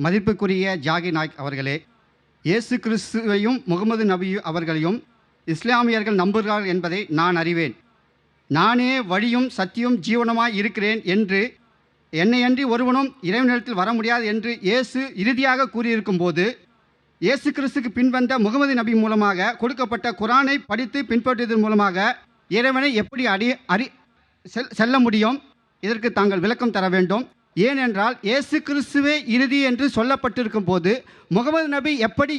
மதிப்புக்குரிய ஜாகி நாயக் அவர்களே, இயேசு கிறிஸ்துவையும் முகமது நபி அவர்களையும் இஸ்லாமியர்கள் நம்புகிறார்கள் என்பதை நான் அறிவேன். நானே வழியும் சத்தியும் ஜீவனமாய் இருக்கிறேன் என்று என்னையன்றி ஒருவனும் இறைவனிடத்தில் வர முடியாது என்று இயேசு இறுதியாக கூறியிருக்கும் போது, இயேசு கிறிஸ்துக்கு பின்வந்த முகமது நபி மூலமாக கொடுக்கப்பட்ட குரானை படித்து பின்பற்றுவதன் மூலமாக இறைவனை எப்படி செல்ல முடியும்? இதற்கு தாங்கள் விளக்கம் தர வேண்டும். ஏனென்றால் இயேசு கிறிஸ்துவே இறுதி என்று சொல்லப்பட்டிருக்கும் போது முகமது நபி எப்படி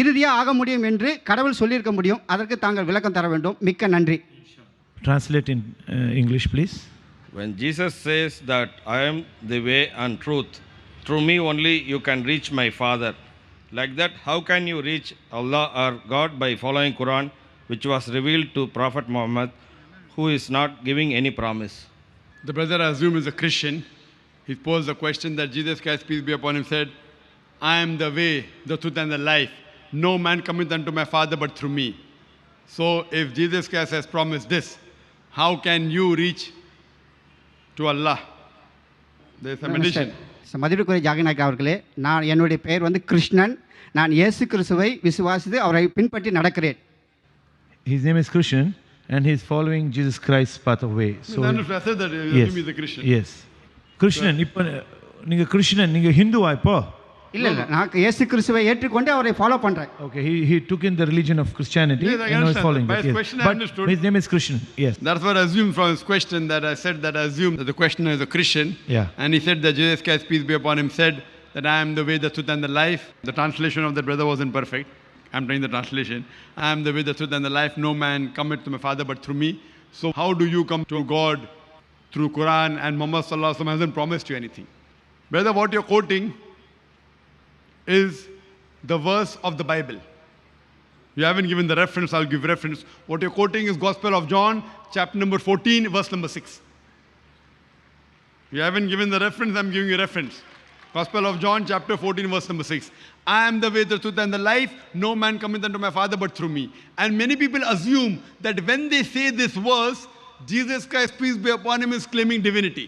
இறுதியாக ஆக முடியும் என்று கடவுள் சொல்லியிருக்க முடியும்? அதற்கு தாங்கள் விளக்கம் தர வேண்டும். மிக்க நன்றி. Translate in English, please. When Jesus says that I am the way and truth, through me only you can reach my Father. Like that, how can you reach Allah or God by following Quran, which was revealed to Prophet Muhammad, who is not giving any promise? The brother, I assume, is a Christian. He posed the question that Jesus Christ, peace be upon him, said, I am the way, the truth and the life. No man cometh unto my Father but through me. So if Jesus Christ has promised this, how can you reach to Allah? There is a meditation. மதிப்புக்குரிய ஜாகி நாயக் அவர்களே, நான் என்னுடைய பெயர் கிருஷ்ணன். நான் இயேசு கிறிஸ்துவை விசுவாசித்து அவரை பின்பற்றி நடக்கிறேன். His name is Krishnan and he is following Jesus Christ's path of way. So I said that he is a Christian. Yes. Krishnan, இப்போ நீங்க கிருஷ்ணன், நீங்க ஹிந்துவா இப்போ? இல்ல நான் இயேசு கிறிஸ்துவை ஏற்றுக்கொண்டு அவரை ஃபாலோ பண்றேன். Okay, he took in the religion of Christianity and now is following by it. His question, But I understood. His name is Krishnan. Yes. That's what I assumed from his question, that I said that I assumed that the questioner is a Christian. Yeah. And he said that Jesus Christ, peace be upon him, said that I am the way, the truth and the life. The translation of that brother wasn't perfect. I'm trying the translation. I am the way, the truth and the life. No man cometh to my Father but through me. So how do you come to God? Through Quran, and Muhammad sallallahu alaihi wasallam hasn't promised you anything. Brother, what you're quoting is the verse of the Bible. You haven't given the reference, I'll give reference. What you're quoting is Gospel of John, chapter number 14, verse number 6. You haven't given the reference, I'm giving you reference. Gospel of John, chapter 14, verse number 6. I am the way, the truth and the life. No man cometh unto my Father but through me. And many people assume that when they say this verse, Jesus Christ, peace be upon him, is claiming divinity.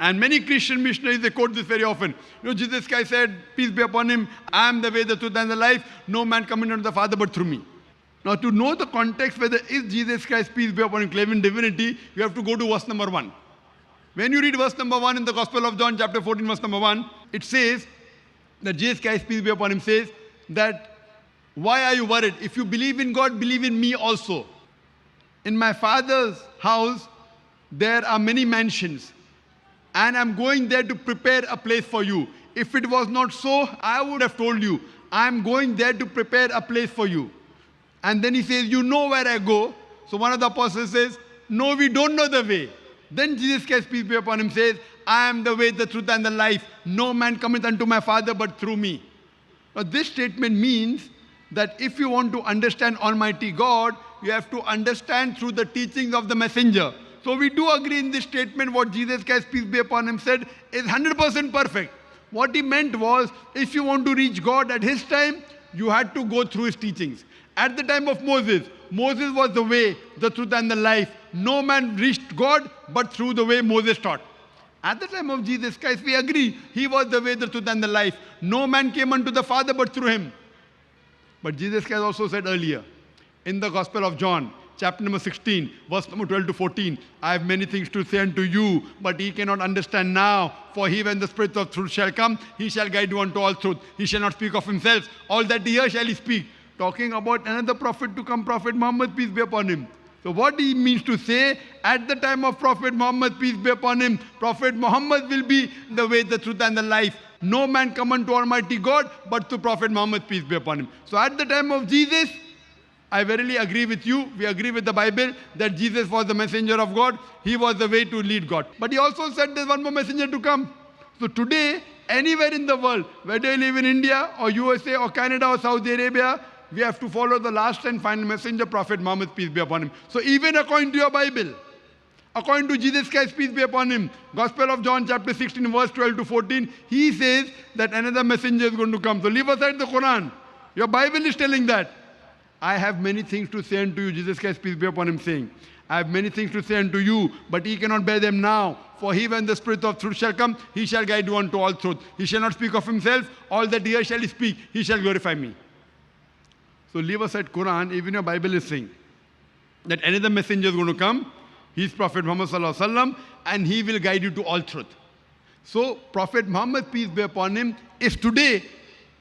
And many Christian missionaries, they quote this very often. Jesus Christ said, peace be upon him, I am the way, the truth and the life. No man coming unto the Father but through me. Now to know the context whether is Jesus Christ, peace be upon him, claiming divinity, you have to go to verse number 1. When you read verse number 1 in the Gospel of John, chapter 14, verse number 1, it says that Jesus Christ, peace be upon him, says that, why are you worried? If you believe in God, believe in me also. In my Father's house, there are many mansions. And I'm going there to prepare a place for you. If it was not so, I would have told you, I'm going there to prepare a place for you. And then he says, you know where I go. So one of the apostles says, no, we don't know the way. Then Jesus Christ, peace be upon him, says, I am the way, the truth and the life. No man cometh unto my Father but through me. Now this statement means that if you want to understand Almighty God, you have to understand through the teachings of the messenger. So we do agree in this statement what Jesus Christ, peace be upon him, said is 100% perfect. What he meant was, if you want to reach God at his time, you had to go through his teachings. At the time of Moses, Moses was the way, the truth and the life. No man reached God but through the way Moses taught. At the time of Jesus Christ, we agree, he was the way, the truth and the life. No man came unto the Father but through him. But Jesus Christ also said earlier, in the Gospel of John, chapter number 16, verse number 12 to 14, I have many things to say unto you, but ye cannot understand now. For he, when the Spirit of truth shall come, he shall guide you unto all truth. He shall not speak of himself. All that he hears shall he speak. Talking about another prophet to come, Prophet Muhammad, peace be upon him. So what he means to say, at the time of Prophet Muhammad, peace be upon him, Prophet Muhammad will be the way, the truth and the life. No man come unto Almighty God but to Prophet Muhammad, peace be upon him. So at the time of Jesus, I verily agree with you. We agree with the Bible that Jesus was the messenger of God. He was the way to lead God. But he also said there's one more messenger to come. So today, anywhere in the world, whether you live in India or USA or Canada or Saudi Arabia, we have to follow the last and final messenger, Prophet Muhammad, peace be upon him. So even according to your Bible, according to Jesus Christ, peace be upon him, Gospel of John chapter 16, verse 12 to 14, he says that another messenger is going to come. So leave aside the Quran. Your Bible is telling that. I have many things to say unto you, Jesus Christ, peace be upon him, saying, I have many things to say unto you, but ye cannot bear them now. For he, when the Spirit of truth shall come, he shall guide you unto all truth. He shall not speak of himself. All that he shall speak, he shall glorify me. So leave aside Quran, even your Bible is saying that another messenger is going to come. He is Prophet Muhammad sallallahu alaihi wasallam, and he will guide you to all truth. So Prophet Muhammad, peace be upon him, is today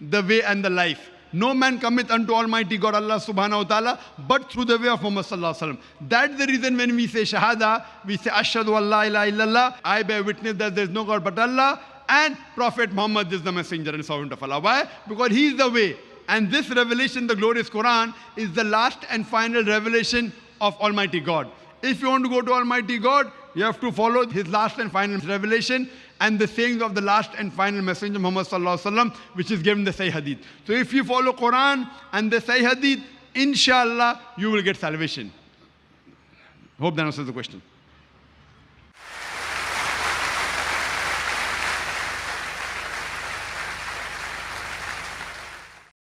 the way and the life. No man cometh unto Almighty God Allah subhanahu wa ta'ala but through the way of Muhammad sallallahu alaihi wasallam. That's the reason when we say Shahada, we say Ashhadu an la ilaha illallah, I bear witness that there is no God but Allah, and Prophet Muhammad is the messenger and servant of Allah. Why? Because he is the way. And this revelation, the glorious Quran, is the last and final revelation of Almighty God. If you want to go to Almighty God, you have to follow his last and final revelation and the sayings of the last and final messenger Muhammad sallallahu alaihi wasallam, which is given the Sahih Hadith. So if you follow Quran and the Sahih Hadith, inshallah, you will get salvation. Hope that answers the question.